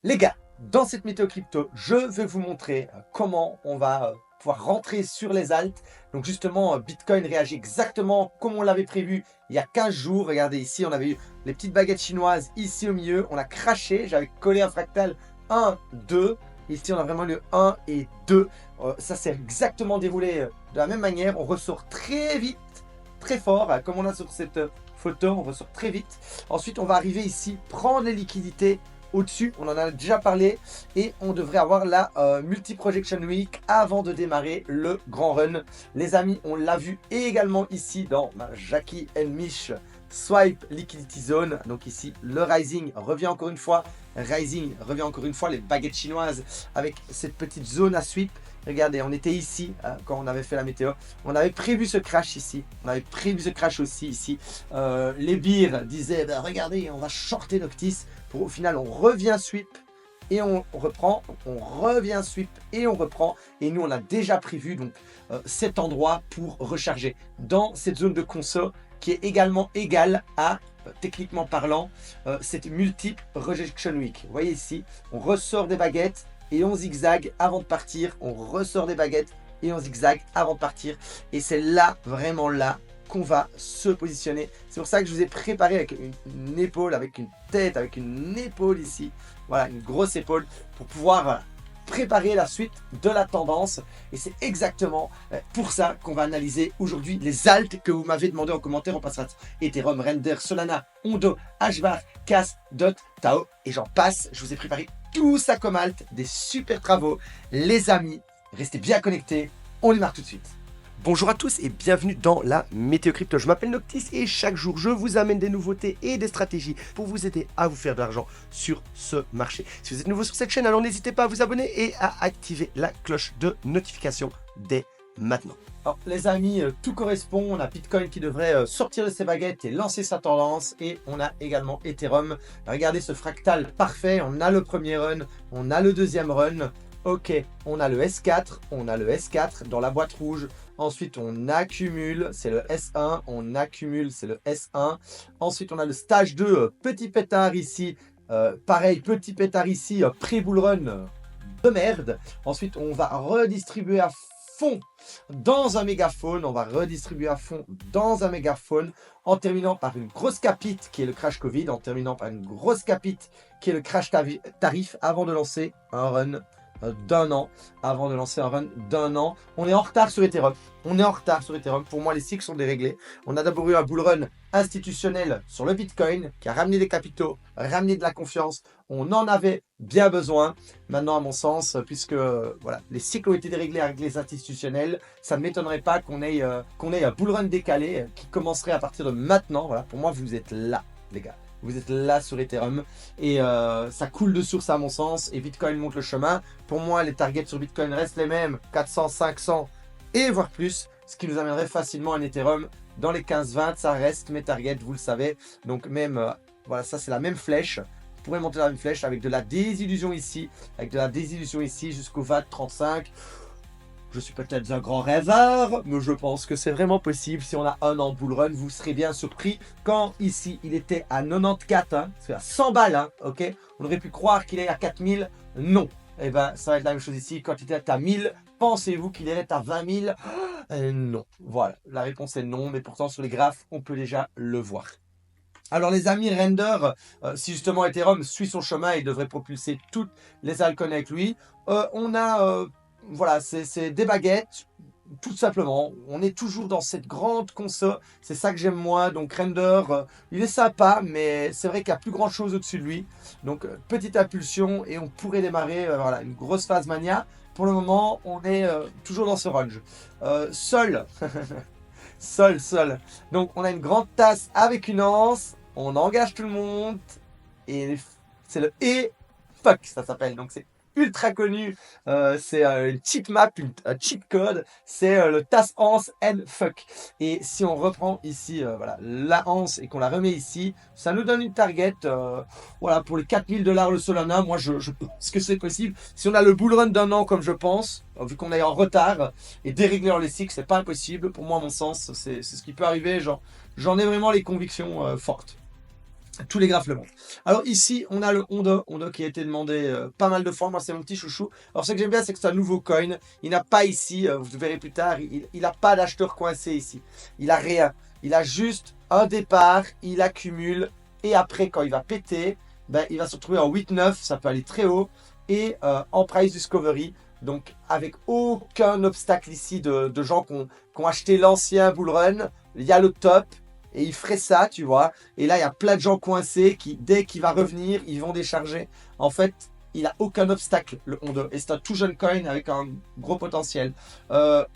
Les gars, dans cette météo crypto, je vais vous montrer comment on va pouvoir rentrer sur les alts. Donc justement, Bitcoin réagit exactement comme on l'avait prévu il y a 15 jours. Regardez ici, on avait eu les petites baguettes chinoises ici au milieu. On a craché, j'avais collé un fractal 1, 2. Ici, on a vraiment le 1 et 2. Ça s'est exactement déroulé de la même manière. On ressort très vite, très fort, comme on a sur cette photo. On ressort très vite. Ensuite, on va arriver ici, prendre les liquidités au-dessus, on en a déjà parlé, et on devrait avoir la multi-projection week avant de démarrer le grand run. Les amis, on l'a vu également ici dans ma Jackie and Mich Swipe Liquidity Zone. Donc ici, le Rising revient encore une fois. Rising revient encore une fois, les baguettes chinoises avec cette petite zone à sweep. Regardez, on était ici quand on avait fait la météo. On avait prévu ce crash ici. On avait prévu ce crash aussi ici. Les bears disaient, bah, regardez, on va shorter Noctis. Pour au final, on revient sweep et on reprend. On revient sweep et on reprend. Et nous, on a déjà prévu donc cet endroit pour recharger dans cette zone de conso qui est également égale à, techniquement parlant, cette multiple rejection week. Vous voyez ici, on ressort des baguettes et on zigzag avant de partir, on ressort des baguettes et on zigzag avant de partir. Et c'est là, vraiment là, qu'on va se positionner. C'est pour ça que je vous ai préparé avec une épaule, avec une tête, avec une épaule ici. Voilà, une grosse épaule pour pouvoir préparer la suite de la tendance. Et c'est exactement pour ça qu'on va analyser aujourd'hui les alts que vous m'avez demandé en commentaire. On passera Ethereum, Render, Solana, Ondo, HBAR, Cas, DOT, Tao et j'en passe. Je vous ai préparé tout ça comme alt, des super travaux. Les amis, restez bien connectés, on démarre tout de suite. Bonjour à tous et bienvenue dans la Météo Crypto. Je m'appelle Noctis et chaque jour je vous amène des nouveautés et des stratégies pour vous aider à vous faire de l'argent sur ce marché. Si vous êtes nouveau sur cette chaîne, alors n'hésitez pas à vous abonner et à activer la cloche de notification dès maintenant. Alors les amis, tout correspond. On a Bitcoin qui devrait sortir de ses baguettes et lancer sa tendance. Et on a également Ethereum. Regardez ce fractal parfait. On a le premier run, on a le deuxième run. Ok, on a le S4, on a le S4 dans la boîte rouge. Ensuite, on accumule, c'est le S1. On accumule, c'est le S1. Ensuite, on a le stage 2, petit pétard ici. Pareil, petit pétard ici, pré-bull run de merde. Ensuite, on va redistribuer à fond dans un mégaphone. On va redistribuer à fond dans un mégaphone en terminant par une grosse capite qui est le crash Covid. En terminant par une grosse capite qui est le crash tarif avant de lancer un run d'un an, avant de lancer un run d'un an. On est en retard sur Ethereum. On est en retard sur Ethereum. Pour moi, les cycles sont déréglés. On a d'abord eu un bull run institutionnel sur le Bitcoin qui a ramené des capitaux, ramené de la confiance. On en avait bien besoin. Maintenant, à mon sens, puisque voilà, les cycles ont été déréglés avec les institutionnels, ça ne m'étonnerait pas qu'on ait un bull run décalé qui commencerait à partir de maintenant. Voilà, pour moi, vous êtes là, les gars. Vous êtes là sur Ethereum et ça coule de source à mon sens et Bitcoin monte le chemin. Pour moi, les targets sur Bitcoin restent les mêmes, 400, 500 et voire plus, ce qui nous amènerait facilement un Ethereum dans les 15-20. Ça reste mes targets, vous le savez. Donc même, voilà, ça c'est la même flèche. Vous pourrez monter la même flèche avec de la désillusion ici, jusqu'au VAT 35. Je suis peut-être un grand rêveur, mais je pense que c'est vraiment possible. Si on a un an bull run, vous serez bien surpris. Quand ici, il était à 94, hein, c'est à 100 balles, hein, ok. On aurait pu croire qu'il est à 4000. Non. Et ben, ça va être la même chose ici. Quand il était à 1000, pensez-vous qu'il est à 20 000? Non. Voilà, la réponse est non, mais pourtant sur les graphes, on peut déjà le voir. Alors les amis, Render, si justement Ethereum suit son chemin, il devrait propulser toutes les altcoins avec lui. On a... voilà, c'est des baguettes, tout simplement. On est toujours dans cette grande conso. C'est ça que j'aime moi. Donc Render, il est sympa, mais c'est vrai qu'il n'y a plus grand chose au-dessus de lui. Donc petite impulsion et on pourrait démarrer voilà, une grosse phase mania. Pour le moment, on est toujours dans ce range. Sol. Sol. Donc on a une grande tasse avec une anse. On engage tout le monde. Et c'est le et fuck, ça s'appelle. Donc c'est ultra connu, c'est une cheat map, un cheat code, c'est le task anse and fuck. Et si on reprend ici voilà, la anse et qu'on la remet ici, ça nous donne une target voilà, pour les 4000 $ le Solana. Moi je pense que c'est possible. Si on a le bull run d'un an comme je pense, vu qu'on est en retard et dérégler dans les cycles, c'est pas impossible. Pour moi, à mon sens, c'est ce qui peut arriver. J'en ai vraiment les convictions fortes. Tous les graphes le montrent. Alors ici, on a le Hondo qui a été demandé pas mal de fois. Moi, c'est mon petit chouchou. Alors ce que j'aime bien, c'est que c'est un nouveau coin. Il n'a pas ici, vous verrez plus tard, il n'a pas d'acheteur coincé ici. Il a rien. Il a juste un départ, il accumule. Et après, quand il va péter, ben, il va se retrouver en 8-9. Ça peut aller très haut. Et en price discovery. Donc avec aucun obstacle ici de gens qui ont acheté l'ancien bull run. Il y a le top. Et il ferait ça, tu vois. Et là, il y a plein de gens coincés qui, dès qu'il va revenir, ils vont décharger. En fait, il n'a aucun obstacle, le Hondo. Et c'est un tout jeune coin avec un gros potentiel.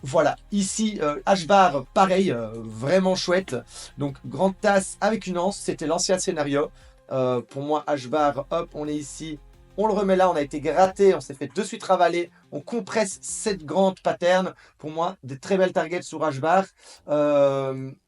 Voilà. Ici, H-Bar, pareil, vraiment chouette. Donc, grande tasse avec une anse. C'était l'ancien scénario. Pour moi, H-Bar, hop, on est ici. On le remet là, on a été gratté, on s'est fait de suite ravaler. On compresse cette grande pattern. Pour moi, des très belles targets sur H-Bar.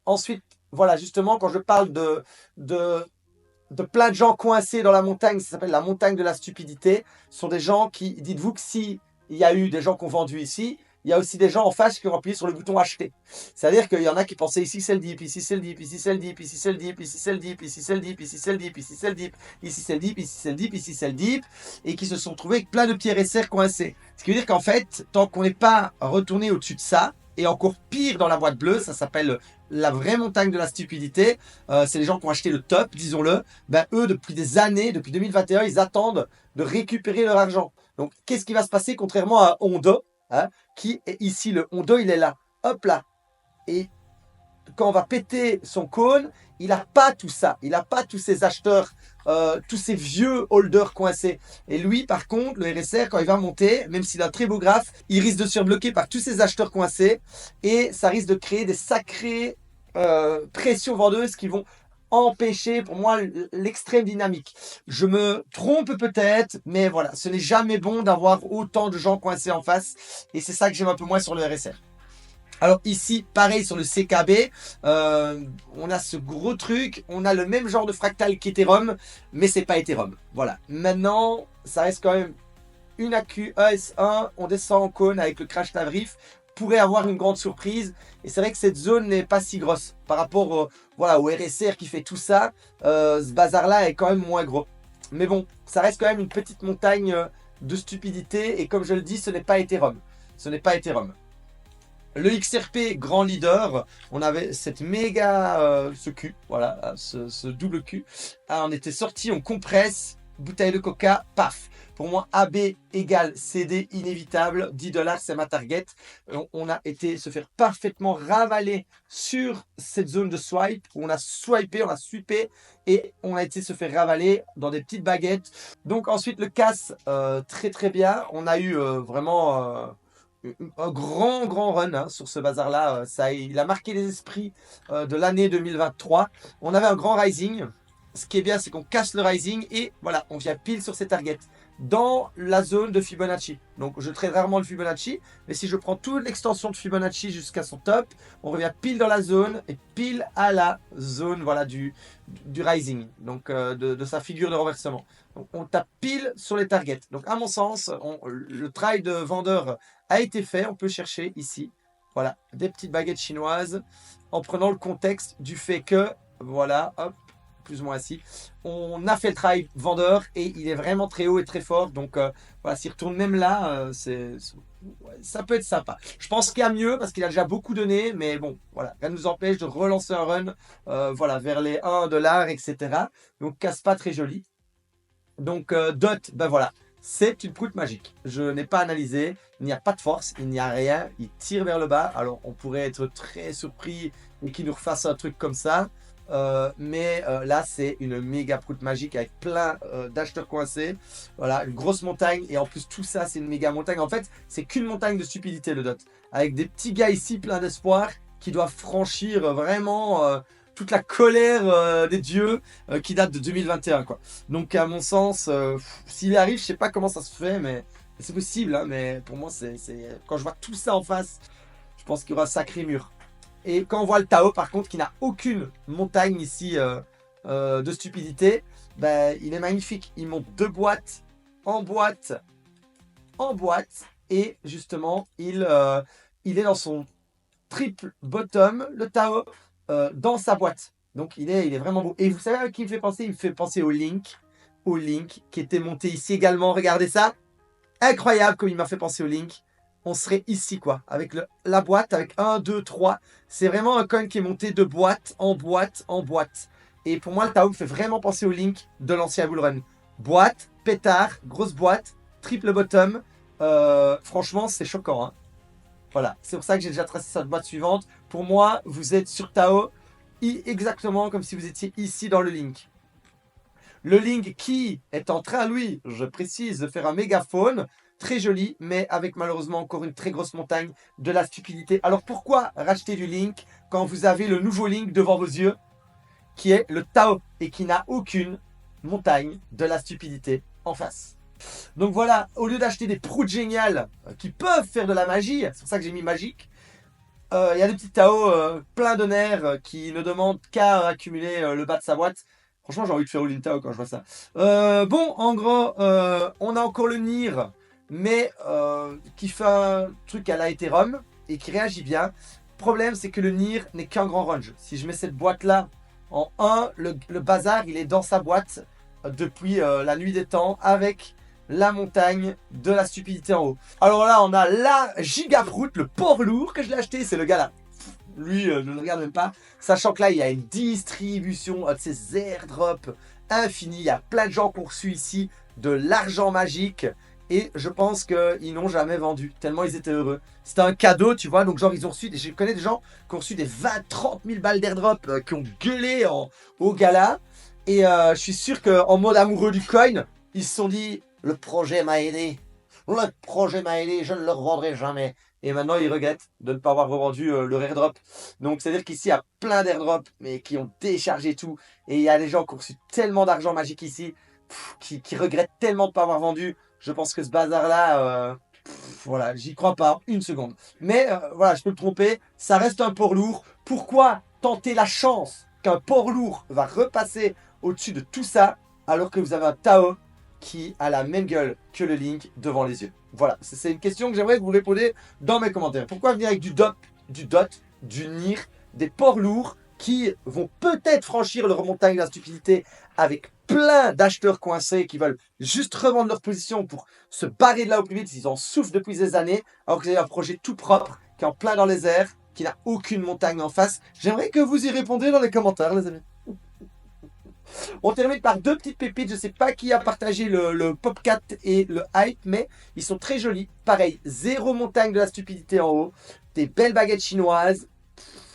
Ensuite, voilà, justement, quand je parle de, de plein de gens coincés dans la montagne, ça s'appelle la montagne de la stupidité. Ce sont des gens qui, dites-vous que si il y a eu des gens qui ont vendu ici, il y a aussi des gens en face qui ont appuyé sur le bouton acheter. C'est-à-dire qu'il y en a qui pensaient ici c'est le dip, ici c'est le dip, ici c'est le dip, ici c'est le dip, ici c'est le dip, ici c'est le dip, ici c'est le dip, ici c'est le dip, ici c'est le dip, ici c'est le dip, ici c'est le dip, et qui se sont trouvés avec plein de pierres et serres coincés. Ce qui veut dire qu'en fait, tant qu'on n'est pas retourné au-dessus de ça, et encore pire dans la boîte bleue, ça s'appelle la vraie montagne de la stupidité. C'est les gens qui ont acheté le top, disons-le. Ben, eux, depuis des années, depuis 2021, ils attendent de récupérer leur argent. Donc, qu'est-ce qui va se passer contrairement à Hondo, hein, qui est ici, le Hondo, il est là. Hop là. Et quand on va péter son cône, il n'a pas tout ça. Il n'a pas tous ces acheteurs, tous ces vieux holders coincés. Et lui, par contre, le RSR, quand il va monter, même s'il a un très beau graphe, il risque de se faire bloquer par tous ces acheteurs coincés. Et ça risque de créer des sacrées pressions vendeuses qui vont empêcher, pour moi, l'extrême dynamique. Je me trompe peut-être, mais voilà, ce n'est jamais bon d'avoir autant de gens coincés en face. Et c'est ça que j'aime un peu moins sur le RSR. Alors ici, pareil sur le CKB, on a ce gros truc, on a le même genre de fractal qu'Ethereum, mais c'est pas Ethereum. Voilà. Maintenant, ça reste quand même une AQ ES1, on descend en cône avec le crash Tavrif, pourrait avoir une grande surprise. Et c'est vrai que cette zone n'est pas si grosse par rapport voilà, au RSR qui fait tout ça. Ce bazar-là est quand même moins gros. Mais bon, ça reste quand même une petite montagne de stupidité. Et comme je le dis, ce n'est pas Ethereum. Ce n'est pas Ethereum. Le XRP grand leader, on avait cette méga ce cul, voilà, ce double cul. Ah, on était sorti, on compresse, bouteille de coca, paf. Pour moi, AB égale CD inévitable, 10 $, c'est ma target. On a été se faire parfaitement ravaler sur cette zone de swipe, où on a swipé, on a sweepé, et on a été se faire ravaler dans des petites baguettes. Donc ensuite, le casse, très très bien. On a eu vraiment un grand run hein, sur ce bazar-là. Il a marqué les esprits de l'année 2023. On avait un grand rising. Ce qui est bien, c'est qu'on casse le rising et voilà, on vient pile sur ces targets dans la zone de Fibonacci. Donc, je trade rarement le Fibonacci, mais si je prends toute l'extension de Fibonacci jusqu'à son top, on revient pile dans la zone et pile à la zone voilà, du rising, donc de sa figure de renversement. Donc, on tape pile sur les targets. Donc, à mon sens, le travail de vendeur a été fait. On peut chercher ici, voilà, des petites baguettes chinoises en prenant le contexte du fait que, voilà, hop, plus ou moins assis. On a fait le travail vendeur et il est vraiment très haut et très fort. Donc voilà, s'il retourne même là, ouais, ça peut être sympa. Je pense qu'il y a mieux parce qu'il a déjà beaucoup donné, mais bon, voilà, rien ne nous empêche de relancer un run voilà, vers les 1 $, etc. Donc casse pas très joli. Donc Dot, ben voilà, c'est une proute magique. Je n'ai pas analysé, il n'y a pas de force, il n'y a rien, il tire vers le bas. Alors on pourrait être très surpris et qu'il nous refasse un truc comme ça. Mais là c'est une méga proute magique avec plein d'acheteurs coincés. Voilà, une grosse montagne et en plus tout ça c'est une méga montagne. En fait c'est qu'une montagne de stupidité le Dot. Avec des petits gars ici pleins d'espoir qui doivent franchir vraiment toute la colère des dieux qui date de 2021 quoi. Donc à mon sens, s'il arrive, je sais pas comment ça se fait, mais c'est possible. Hein, mais pour moi, quand je vois tout ça en face, je pense qu'il y aura un sacré mur. Et quand on voit le Tao, par contre, qui n'a aucune montagne ici de stupidité, ben, il est magnifique. Il monte 2 boîtes, en boîte, en boîte, et justement, il est dans son triple bottom, le Tao, dans sa boîte. Donc il est vraiment beau. Et vous savez à qui il me fait penser? Il me fait penser au Link qui était monté ici également. Regardez ça. Incroyable comme il m'a fait penser au Link. On serait ici quoi, avec la boîte, avec 1, 2, 3. C'est vraiment un coin qui est monté de boîte en boîte en boîte. Et pour moi, le Tao me fait vraiment penser au Link de l'ancien Bull Run. Boîte, pétard, grosse boîte, triple bottom. Franchement, c'est choquant. Hein. Voilà, c'est pour ça que j'ai déjà tracé cette boîte suivante. Pour moi, vous êtes sur Tao exactement comme si vous étiez ici dans le Link. Le Link qui est en train, lui, je précise, de faire un mégaphone, très joli, mais avec malheureusement encore une très grosse montagne de la stupidité. Alors pourquoi racheter du Link quand vous avez le nouveau Link devant vos yeux, qui est le Tao, et qui n'a aucune montagne de la stupidité en face? Donc voilà, au lieu d'acheter des proutes géniales qui peuvent faire de la magie, c'est pour ça que j'ai mis magique, il y a des petits Tao pleins de nerfs qui ne demandent qu'à accumuler le bas de sa boîte. Franchement, j'ai envie de faire all-in Tao quand je vois ça. Bon, en gros, on a encore le Nier, mais qui fait un truc à la Ethereum et qui réagit bien. Le problème, c'est que le Nier n'est qu'un grand range. Si je mets cette boîte-là en 1, le bazar, il est dans sa boîte depuis la nuit des temps avec la montagne de la stupidité en haut. Alors là, on a la gigaprout, le port lourd que je l'ai acheté. C'est le gars là. Lui, je ne le regarde même pas. Sachant que là, il y a une distribution de ces airdrops infinis. Il y a plein de gens qui ont reçu ici de l'argent magique. Et je pense qu'ils n'ont jamais vendu, tellement ils étaient heureux. C'était un cadeau, tu vois. Donc, genre, ils ont reçu. Je connais des gens qui ont reçu des 20-30 000 balles d'airdrop, qui ont gueulé au gala. Et je suis sûr qu'en mode amoureux du coin, ils se sont dit: le projet m'a aidé. Le projet m'a aidé, je ne le revendrai jamais. Et maintenant, ils regrettent de ne pas avoir revendu leur airdrop. Donc, c'est-à-dire qu'ici, il y a plein d'airdrops, mais qui ont déchargé tout. Et il y a des gens qui ont reçu tellement d'argent magique ici, qui regrettent tellement de ne pas avoir vendu. Je pense que ce bazar-là, voilà, j'y crois pas une seconde. Mais voilà, je peux me tromper, ça reste un port lourd. Pourquoi tenter la chance qu'un port lourd va repasser au-dessus de tout ça, alors que vous avez un Tao qui a la même gueule que le Link devant les yeux? Voilà, c'est une question que j'aimerais que vous répondiez dans mes commentaires. Pourquoi venir avec du du Nier, des ports lourds qui vont peut-être franchir leur montagne de la stupidité avec plein d'acheteurs coincés qui veulent juste revendre leur position pour se barrer de là au plus vite, ils en souffrent depuis des années, alors que vous avez un projet tout propre, qui est en plein dans les airs, qui n'a aucune montagne en face? J'aimerais que vous y répondiez dans les commentaires, les amis. On termine par deux petites pépites. Je ne sais pas qui a partagé le Popcat et le Hype, mais ils sont très jolis. Pareil, zéro montagne de la stupidité en haut. Des belles baguettes chinoises.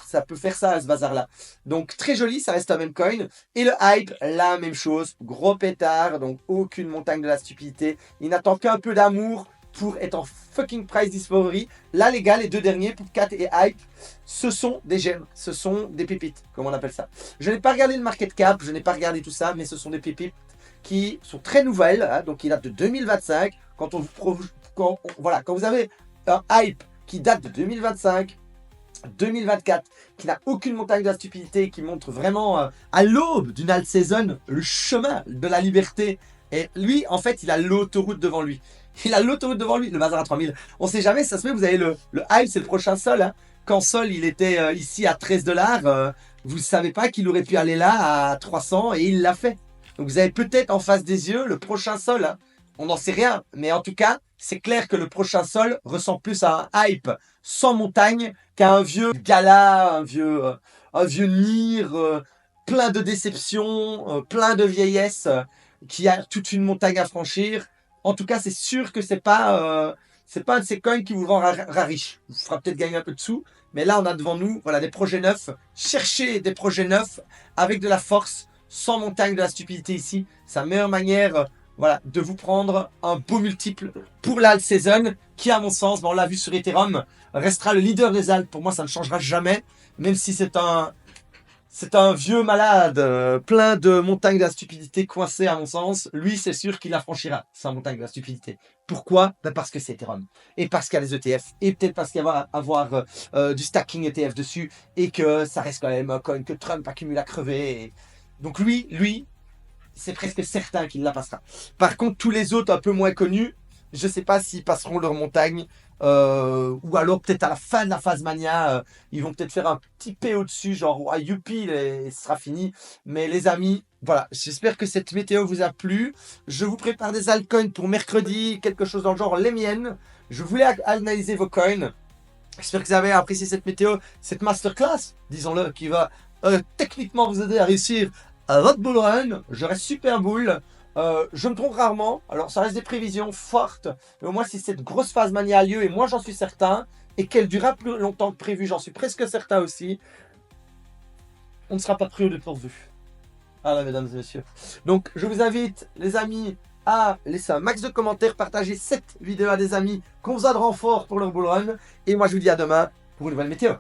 Ça peut faire ça, ce bazar-là. Donc, très joli, ça reste un même coin. Et le Hype, la même chose. Gros pétard, donc aucune montagne de la stupidité. Il n'attend qu'un peu d'amour pour être en fucking price discovery. Là, les gars, les deux derniers, Popcat et Hype, ce sont des gemmes, ce sont des pépites, comme on appelle ça. Je n'ai pas regardé le market cap, je n'ai pas regardé tout ça, mais ce sont des pépites qui sont très nouvelles, hein, donc qui datent de 2025. Voilà, quand vous avez un Hype qui date de 2025, 2024, qui n'a aucune montagne de la stupidité, qui montre vraiment à l'aube d'une alt saison le chemin de la liberté. Et lui, en fait, il a l'autoroute devant lui. Il a l'autoroute devant lui, le bazar à 3000. On sait jamais, ça se met, vous avez le Hype, c'est le prochain sol. Hein. Quand Sol, il était ici à 13 $, vous ne savez pas qu'il aurait pu aller là à 300 et il l'a fait. Donc vous avez peut-être en face des yeux le prochain Sol. Hein. On n'en sait rien, mais en tout cas, c'est clair que le prochain Sol ressemble plus à un Hype sans montagne qu'à un vieux gala, un vieux Nier, plein de déceptions, plein de vieillesse, qui a toute une montagne à franchir. En tout cas, c'est sûr que c'est pas un de ces coins qui vous rend riche. Vous fera peut-être gagner un peu de sous, mais là, on a devant nous, voilà, des projets neufs. Cherchez des projets neufs avec de la force, sans montagne de la stupidité ici. C'est la meilleure manière, voilà, de vous prendre un beau multiple pour l'alt saison, qui, à mon sens, on l'a vu sur Ethereum, restera le leader des alts. Pour moi, ça ne changera jamais, même si c'est un vieux malade, plein de montagnes de la stupidité coincées à mon sens. Lui, c'est sûr qu'il la franchira, sa montagne de la stupidité. Pourquoi? Ben parce que c'est Ethereum. Et parce qu'il y a les ETF. Et peut-être parce qu'il va y avoir du stacking ETF dessus. Et que ça reste quand même un coin que Trump accumule à crever. Donc lui, c'est presque certain qu'il la passera. Par contre, tous les autres un peu moins connus, Je sais pas s'ils passeront leur montagne. Ou alors peut-être à la fin de la phase mania, ils vont peut-être faire un petit P au-dessus, genre ah, youpi, ce sera fini. Mais les amis, voilà, j'espère que cette météo vous a plu. Je vous prépare des altcoins pour mercredi, quelque chose dans le genre les miennes. Je voulais analyser vos coins. J'espère que vous avez apprécié cette météo, cette masterclass, disons-le, qui va techniquement vous aider à réussir votre bull run. Je reste super bull. Je me trompe rarement, alors ça reste des prévisions fortes, mais au moins si cette grosse phase mania a lieu, et moi j'en suis certain, et qu'elle durera plus longtemps que prévu, j'en suis presque certain aussi, on ne sera pas pris au dépourvu. Voilà, mesdames et messieurs. Donc je vous invite, les amis, à laisser un max de commentaires, partager cette vidéo à des amis qu'on vous a de renfort pour leur bull run, et moi je vous dis à demain pour une nouvelle météo.